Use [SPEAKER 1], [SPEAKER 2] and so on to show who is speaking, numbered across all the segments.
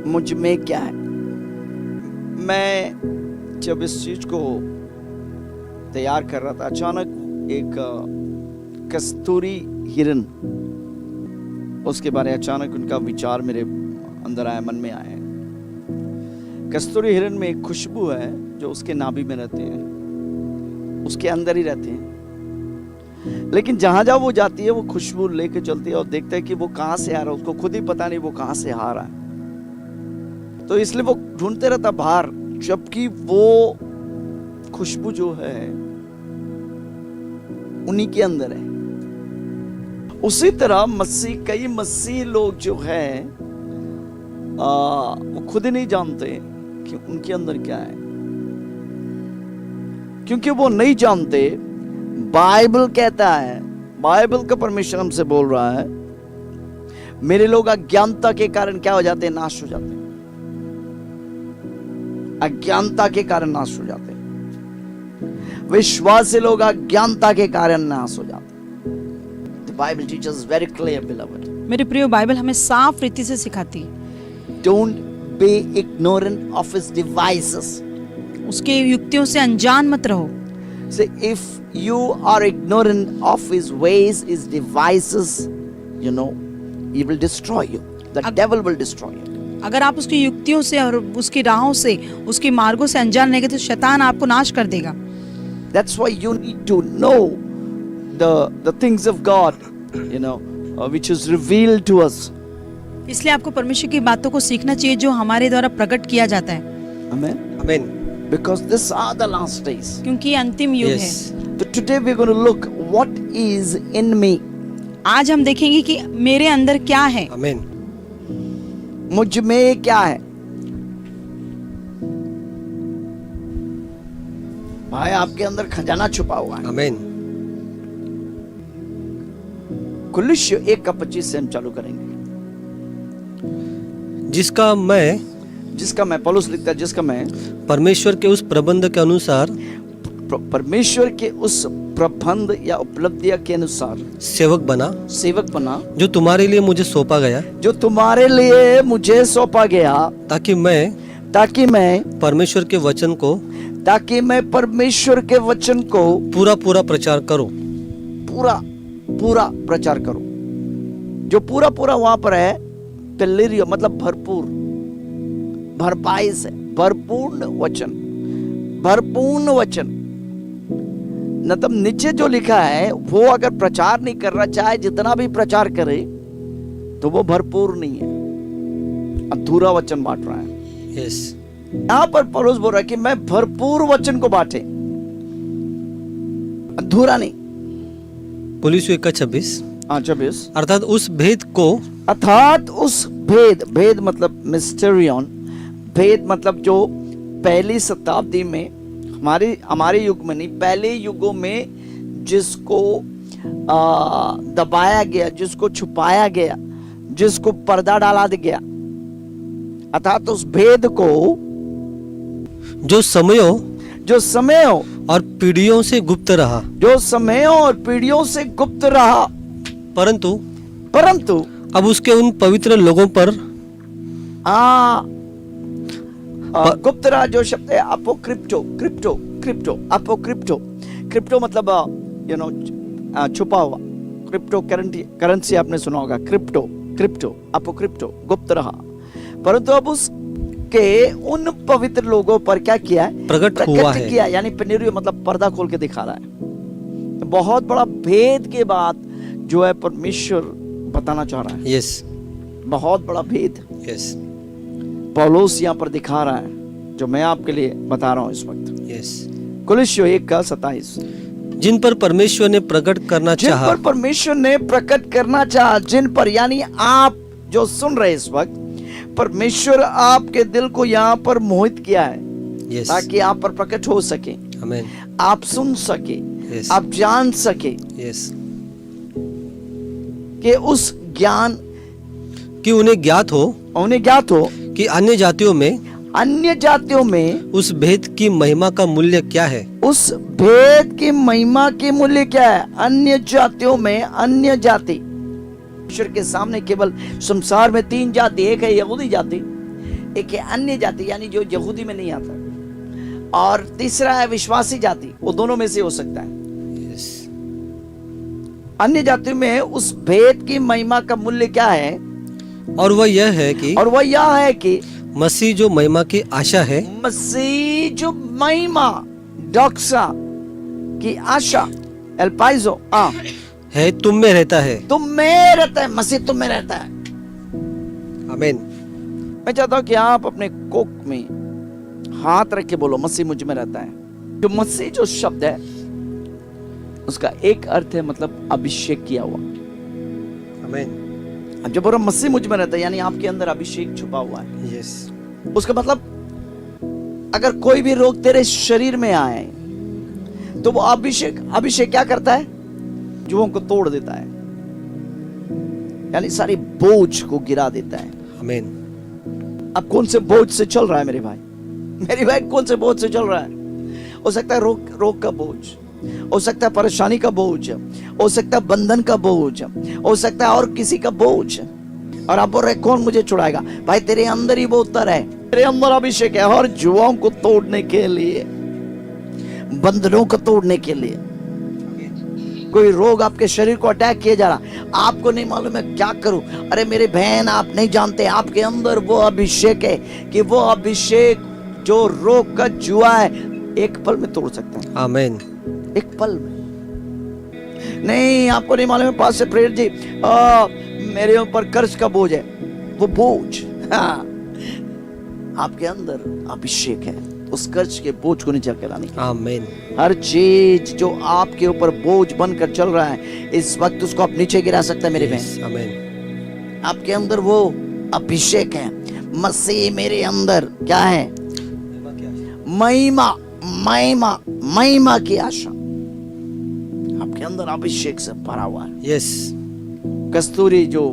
[SPEAKER 1] मुझ में क्या है। मैं जब इस चीज को तैयार कर रहा था, अचानक एक कस्तूरी हिरन, उसके बारे में अचानक उनका विचार मेरे अंदर आया, मन में आया। कस्तूरी हिरन में एक खुशबू है जो उसके नाभि में रहते हैं, उसके अंदर ही रहते हैं, लेकिन जहां जहां वो जाती है वो खुशबू लेके चलती है और देखते हैं कि वो कहां से आ रहा है, उसको खुद ही पता नहीं वो कहां से आ रहा है। तो इसलिए वो ढूंढते रहता बाहर, जबकि वो खुशबू जो है उन्हीं के अंदर है। उसी तरह कई मसीह लोग जो है वो खुद ही नहीं जानते कि उनके अंदर क्या है, क्योंकि वो नहीं जानते। बाइबल कहता है, बाइबल का परमेश्वर हमसे बोल रहा है, मेरे लोग अज्ञानता के कारण क्या हो जाते हैं, नाश हो जाते हैं। अज्ञानता के कारण नाश हो जाते हैं। विश्वासी लोग अज्ञानता के कारण नाश हो जाते हैं। The Bible teaches very clear, beloved.
[SPEAKER 2] मेरे प्रियो, बाइबल हमें साफ रीति से सिखाती है।
[SPEAKER 1] Don't be ignorant of his devices.
[SPEAKER 2] उसके युक्तियों से अनजान मत रहो।
[SPEAKER 1] Say, if you are ignorant of his ways, his devices, you know, he will destroy you. The devil will destroy you.
[SPEAKER 2] अगर आप उसकी युक्तियों से और उसकी राहों से, उसके मार्गों से अनजान रहेंगे तो शैतान आपको नाश कर देगा।
[SPEAKER 1] That's why you need to know the things of God, you know, which is revealed to us.
[SPEAKER 2] इसलिए आपको परमेश्वर की बातों को सीखना चाहिए जो हमारे द्वारा प्रकट किया जाता है।
[SPEAKER 1] Amen.
[SPEAKER 3] Amen.
[SPEAKER 1] Because these are the last days.
[SPEAKER 2] क्योंकि ये अंतिम युग
[SPEAKER 3] Yes.
[SPEAKER 2] है।
[SPEAKER 1] So today we're going to look what is in me.
[SPEAKER 2] आज हम देखेंगे कि मेरे अंदर क्या है।
[SPEAKER 3] Amen.
[SPEAKER 1] मुझ में क्या है। भाई आपके अंदर खजाना छुपा हुआ है।
[SPEAKER 3] Amen.
[SPEAKER 1] कुलुस्सी 1:25 से हम चालू करेंगे। जिसका मैं पौलुस लिखता है, जिसका मैं
[SPEAKER 3] परमेश्वर के उस प्रबंध के अनुसार
[SPEAKER 1] परमेश्वर के उस प्रबंध या उपलब्धियां के अनुसार
[SPEAKER 3] सेवक बना जो तुम्हारे लिए मुझे सौंपा गया,
[SPEAKER 1] जो तुम्हारे लिए मुझे सौंपा गया,
[SPEAKER 3] ताकि मैं परमेश्वर के वचन को पूरा प्रचार करूं।
[SPEAKER 1] पूरा प्रचार करो। जो पूरा वहां पर है पेलेरियो, मतलब भरपूर, भरपाई से भरपूर्ण वचन। मतलब नीचे जो लिखा है वो अगर प्रचार नहीं कर रहा, चाहे जितना भी प्रचार करे, तो वो भरपूर नहीं है, अधूरा वचन बांट रहा है।
[SPEAKER 3] यस।
[SPEAKER 1] यहां पर पौलुस बोल रहा है कि मैं भरपूर वचन को बांटे, अधूरा नहीं।
[SPEAKER 3] कुलुस्सी 1:26।
[SPEAKER 1] 26।
[SPEAKER 3] अर्थात उस भेद मतलब मिस्टेरियन, भेद मतलब जो पहली शताब्दी में हमारे युग में नहीं, पहले युगों में जिसको दबाया गया, जिसको छुपाया गया, जिसको पर्दा डाला गया, अर्थात उस भेद को जो समयों और पीढ़ियों से गुप्त रहा, परंतु अब उसके उन पवित्र लोगों पर
[SPEAKER 1] गुप्त रहा। जो शब्द है क्रिप्टो मतलब यू नो छुपा हुआ। क्रिप्टो करेंसी आपने सुना होगा। क्रिप्टो गुप्त रहा, परंतु अब उसके उन पवित्र लोगों पर क्या किया है,
[SPEAKER 3] प्रकट हुआ है।
[SPEAKER 1] किया, यानी पेनेरियो मतलब पर्दा खोल के दिखा रहा है। बहुत बड़ा भेद के बाद जो है परमेश्वर बताना चाह रहा है।
[SPEAKER 3] यस।
[SPEAKER 1] बहुत बड़ा भेद
[SPEAKER 3] यस।
[SPEAKER 1] पौलुस यहाँ पर दिखा रहा है, जो मैं आपके लिए बता रहा हूँ इस वक्त।
[SPEAKER 3] यस।
[SPEAKER 1] कुलुस्सी 1:27।
[SPEAKER 3] जिन पर परमेश्वर ने प्रकट करना चाहा,
[SPEAKER 1] जिन पर यानी आप जो सुन रहे इस वक्त, परमेश्वर आपके दिल को यहाँ पर मोहित किया है।
[SPEAKER 3] yes.
[SPEAKER 1] ताकि आप पर प्रकट हो सके।
[SPEAKER 3] Amen.
[SPEAKER 1] आप सुन सके।
[SPEAKER 3] yes.
[SPEAKER 1] आप जान सके।
[SPEAKER 3] yes.
[SPEAKER 1] कि उस ज्ञान
[SPEAKER 3] कि उन्हें ज्ञात हो कि अन्य जातियों में उस भेद की महिमा का मूल्य क्या है।
[SPEAKER 1] उस भेद की महिमा की मूल्य क्या है। अन्य जातियों में, अन्य जाति, ईश्वर के सामने केवल संसार में 3 जाति, एक है यहूदी जाति, एक है अन्य जाति यानी जो यहूदी में नहीं आता, और तीसरा है विश्वासी जाति, वो दोनों में से हो सकता है।
[SPEAKER 3] यस,
[SPEAKER 1] अन्य जाति में उस भेद की महिमा का मूल्य क्या है?
[SPEAKER 3] और वह यह है कि
[SPEAKER 1] और वह यह है कि
[SPEAKER 3] मसीह जो महिमा की आशा है,
[SPEAKER 1] मसीह जो महिमा डॉक्सा की आशा एल्पाइजो
[SPEAKER 3] है तुम में रहता है।
[SPEAKER 1] तुम में रहता है, मसीह तुम में रहता है।
[SPEAKER 3] आमीन।
[SPEAKER 1] मैं चाहता हूं कि आप अपने कोक में हाथ रख के बोलो, मसीह मुझ में रहता है। जो मसीह जो शब्द है उसका एक अर्थ है मतलब अभिषेक किया हुआ।
[SPEAKER 3] आमीन।
[SPEAKER 1] अब जब बोलो मसीह मुझ में रहता है यानी आपके अंदर अभिषेक छुपा हुआ है।
[SPEAKER 3] यस,
[SPEAKER 1] उसका मतलब अगर कोई भी रोग तेरे शरीर में आए तो वो अभिषेक क्या करता है? जुओं को तोड़ देता है, यानी सारी बोझ को गिरा देता है।
[SPEAKER 3] आमीन।
[SPEAKER 1] अब कौन से बोझ से चल रहा है मेरे भाई? मेरी भाई कौन से बोझ से चल रहा है? हो सकता है रोग का बोझ, हो सकता है परेशानी का बोझ, हो सकता है बंधन का बोझ, हो सकता है और किसी का बोझ। और आप बोल रहे कौन मुझे छुड़ाएगा? भाई तेरे अंदर ही वो उत्तर है, तेरे अंदर अभिषेक है। और जुओं को तोड़ने के लिए, बंधनों को तोड़ने के लिए। कोई रोग आपके शरीर को अटैक किया जा रहा, आपको नहीं मालूम मैं क्या करूं। अरे मेरे बहन, आप नहीं जानते आपके अंदर वो अभिषेक है कि वो अभिषेक जो रोग का जुआ है एक पल में तोड़ सकता है।
[SPEAKER 3] आमीन।
[SPEAKER 1] एक पल में। नहीं, आपको नहीं मालूम है पास से प्रेयर जी, मेरे ऊपर कर्ज का बोझ है। वो बोझ आपके अंदर अभिषेक है, उस कर्ज के बोझ को नीचे लाने की।
[SPEAKER 3] आमीन।
[SPEAKER 1] हर चीज जो आपके ऊपर बोझ बनकर चल रहा है इस वक्त उसको आप नीचे गिरा सकते हैं मेरे बहन।
[SPEAKER 3] आमीन।
[SPEAKER 1] आपके अंदर वो अभिषेक है। मसीह मेरे अंदर क्या है? महिमा, महिमा, महिमा की आशा आपके अंदर अभिषेक से भरा हुआ है।
[SPEAKER 3] यस।
[SPEAKER 1] कस्तूरी जो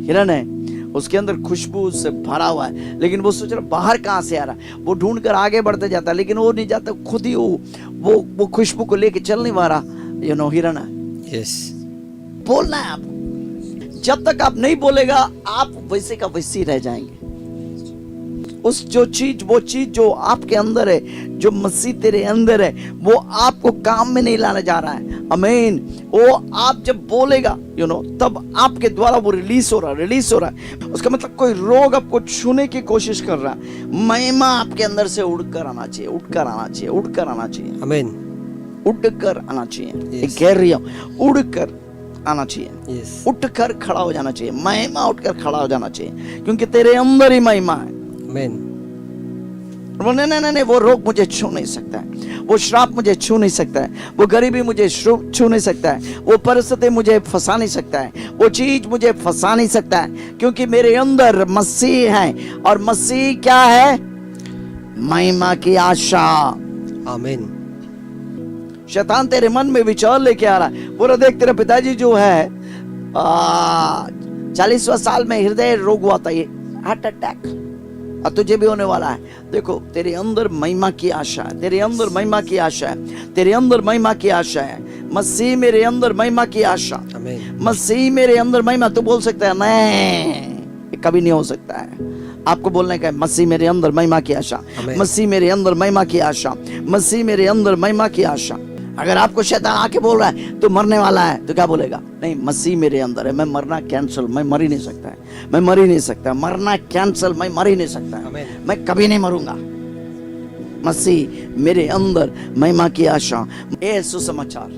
[SPEAKER 1] हिरण है उसके अंदर खुशबू से भरा हुआ है, लेकिन वो सोच रहा बाहर कहां से आ रहा है। वो ढूंढ कर आगे बढ़ते जाता है, लेकिन वो नहीं जाता, खुद ही वो खुशबू को लेके चल नहीं पा रहा। हिरण है।
[SPEAKER 3] यस।
[SPEAKER 1] बोलना है आपको। जब तक आप नहीं बोलेगा आप वैसे का वैसे ही रह जाएंगे। उस वो चीज जो आपके अंदर है, जो मसीह तेरे अंदर है, वो आपको काम में नहीं लाने जा रहा है। आमीन। वो आप जब बोलेगा तब आपके द्वारा वो रिलीज हो रहा है। उसका मतलब कोई रोग आपको छूने की कोशिश कर रहा है, महिमा आपके अंदर से उड़कर आना चाहिए।
[SPEAKER 3] आमीन।
[SPEAKER 1] उड़कर आना चाहिए।
[SPEAKER 3] Yes.
[SPEAKER 1] कह रही हूं, उड़कर आना चाहिए।
[SPEAKER 3] यस।
[SPEAKER 1] उठकर खड़ा हो जाना चाहिए। महिमा उठकर खड़ा हो जाना चाहिए, क्योंकि तेरे अंदर ही महिमा है।
[SPEAKER 3] आमीन।
[SPEAKER 1] नहीं, वो रोग मुझे छू नहीं सकता है, वो श्राप मुझे छू नहीं सकता है, वो गरीबी मुझे छू नहीं सकता है, वो परिस्थिति मुझे फंसा नहीं सकता है, वो चीज मुझे फंसा नहीं सकता है, क्योंकि मेरे अंदर मसीह है। और मसीह क्या है? महिमा की आशा।
[SPEAKER 3] आमीन।
[SPEAKER 1] शैतान तेरे मन में विचार लेके आ रहा है, बोला देख तेरे पिताजी जो है 40वां साल में हृदय रोग हुआ था, ये हार्ट अटैक, और तुझे भी होने वाला है। देखो तेरे अंदर महिमा की आशा है, तेरे अंदर महिमा की आशा है, तेरे अंदर महिमा की आशा है। मसीह मेरे अंदर महिमा की आशा।
[SPEAKER 3] आमीन।
[SPEAKER 1] मसीह मेरे अंदर महिमा। तू बोल सकता है नहीं, ये कभी नहीं हो सकता है। आपको बोलने का है मसीह मेरे अंदर महिमा की आशा, मसीह मेरे अंदर महिमा की आशा, मसीह मेरे अंदर महिमा की आशा। अगर आपको शैतान आके बोल रहा है तू मरने वाला है, तो क्या बोलेगा? नहीं, मसीह मेरे अंदर है, मैं मरना कैंसिल, मैं मर ही नहीं सकता है, मैं मर ही नहीं सकता, मरना कैंसिल, मैं मर ही नहीं सकता है, मैं कभी नहीं मरूंगा। मसीह मेरे अंदर महिमा की आशा। ये सुसमाचार,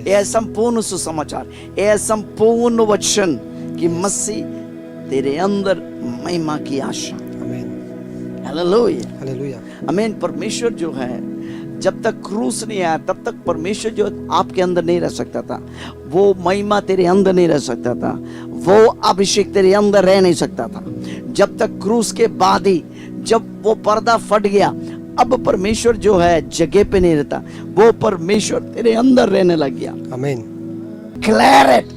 [SPEAKER 1] ये संपूर्ण सुसमाचार, ये संपूर्ण वचन कि मसीह तेरे अंदर महिमा की आशा।
[SPEAKER 3] आमीन।
[SPEAKER 1] Hallelujah,
[SPEAKER 3] hallelujah.
[SPEAKER 1] आमीन। परमेश्वर जो है जब तक क्रूस नहीं आया तब तक परमेश्वर जो आपके अंदर नहीं रह सकता था, वो महिमा तेरे अंदर नहीं रह सकता था, वो अभिषेक तेरे अंदर रह नहीं सकता था। जब तक क्रूस के बाद ही जब वो पर्दा फट गया, अब परमेश्वर जो है जगह पे नहीं रहता, वो परमेश्वर तेरे अंदर रहने लग गया।
[SPEAKER 3] आमीन।
[SPEAKER 1] Clear it.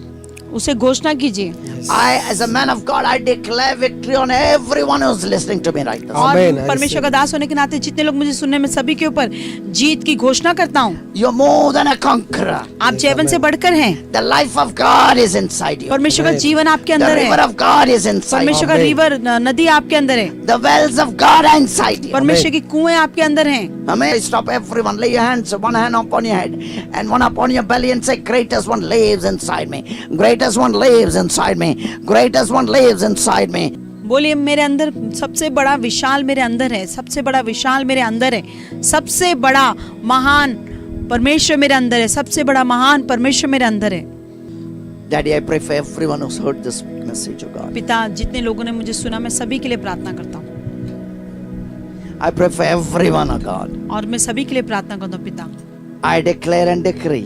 [SPEAKER 2] उसे घोषणा कीजिए।
[SPEAKER 1] I, as a man of God, I declare victory on everyone who's listening to me right now.
[SPEAKER 2] और
[SPEAKER 3] Amen, I
[SPEAKER 2] परमेश्वर का दास होने के नाते जितने लोग मुझे सुनने में सभी के ऊपर जीत की घोषणा करता हूँ।
[SPEAKER 1] You're more than a conqueror.
[SPEAKER 2] आप जैवन से बढ़कर हैं।
[SPEAKER 1] The life of God is inside you.
[SPEAKER 2] परमेश्वर का
[SPEAKER 3] Amen.
[SPEAKER 2] जीवन आपके
[SPEAKER 1] The
[SPEAKER 2] अंदर
[SPEAKER 1] river
[SPEAKER 2] है।
[SPEAKER 1] of God is inside you.
[SPEAKER 2] परमेश्वर का
[SPEAKER 3] Amen.
[SPEAKER 2] रिवर नदी आपके अंदर है।
[SPEAKER 1] The wells of God are inside you.
[SPEAKER 2] परमेश्वर की कुएं आपके अंदर हैं।
[SPEAKER 1] Amen. Stop everyone. Lay your hands, one hand upon your head and one upon your belly and say, greatest one lives inside me. Greatest one lives inside me. Greatest one lives inside me.
[SPEAKER 2] बोलिए मेरे अंदर सबसे बड़ा विशाल मेरे अंदर है। सबसे बड़ा विशाल मेरे अंदर है। सबसे बड़ा महान परमेश्वर मेरे अंदर है। सबसे बड़ा महान परमेश्वर मेरे अंदर है।
[SPEAKER 1] Daddy, I pray for everyone who's heard this message of God.
[SPEAKER 2] पिता, जितने लोगों ने मुझे सुना मैं सभी के लिए प्रार्थना करता हूँ।
[SPEAKER 1] I pray for everyone, oh God.
[SPEAKER 2] और मैं सभी के लिए प्रार्थना करता हूँ पिता।
[SPEAKER 1] I declare and decree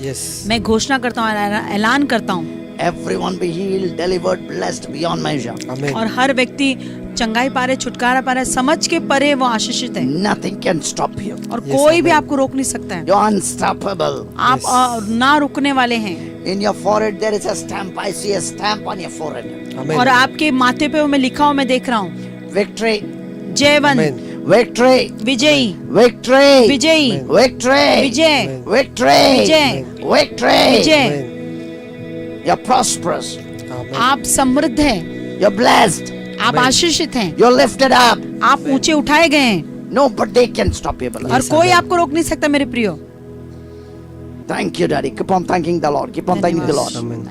[SPEAKER 3] Yes.
[SPEAKER 2] मैं घोषणा करता हूँ, ऐलान करता हूँ,
[SPEAKER 1] everyone be healed, delivered, blessed beyond measure.
[SPEAKER 3] Amen.
[SPEAKER 2] और हर व्यक्ति चंगाई पा रहे, छुटकारा पा रहे, समझ के परे वो आशीषित है।
[SPEAKER 1] Nothing can stop you.
[SPEAKER 2] और
[SPEAKER 3] Yes,
[SPEAKER 2] कोई भी
[SPEAKER 3] amen.
[SPEAKER 2] आपको रोक नहीं सकता है।
[SPEAKER 1] You're unstoppable.
[SPEAKER 2] आप
[SPEAKER 3] Yes.
[SPEAKER 2] ना रुकने वाले हैं।
[SPEAKER 1] In your forehead there is a stamp. I see a stamp on your forehead.
[SPEAKER 3] Amen.
[SPEAKER 2] और आपके माथे पे वो मैं लिखा हूँ, मैं देख रहा हूँ,
[SPEAKER 1] Victory,
[SPEAKER 2] जयवन,
[SPEAKER 3] Amen.
[SPEAKER 1] victory,
[SPEAKER 2] विजयी,
[SPEAKER 1] victory,
[SPEAKER 2] विजयी,
[SPEAKER 3] Amen.
[SPEAKER 1] victory,
[SPEAKER 2] Vijay,
[SPEAKER 3] Amen.
[SPEAKER 1] victory,
[SPEAKER 2] Vijay,
[SPEAKER 1] victory.
[SPEAKER 2] Vijay.
[SPEAKER 3] Amen.
[SPEAKER 1] You're prosperous.
[SPEAKER 3] Amen.
[SPEAKER 2] आप समृद्ध हैं,
[SPEAKER 1] You're blessed.
[SPEAKER 2] आप
[SPEAKER 3] Amen.
[SPEAKER 2] आशीषित हैं,
[SPEAKER 1] You're lifted up.
[SPEAKER 2] आप ऊंचे उठाए गए हैं
[SPEAKER 1] Nobody can stop you, beloved.
[SPEAKER 2] और
[SPEAKER 3] Yes,
[SPEAKER 2] कोई
[SPEAKER 3] amen.
[SPEAKER 2] आपको रोक नहीं सकता मेरे प्रियो।
[SPEAKER 1] Thank you, Daddy. Keep on thanking the Lord. Keep on thanking the Lord.
[SPEAKER 3] Amen.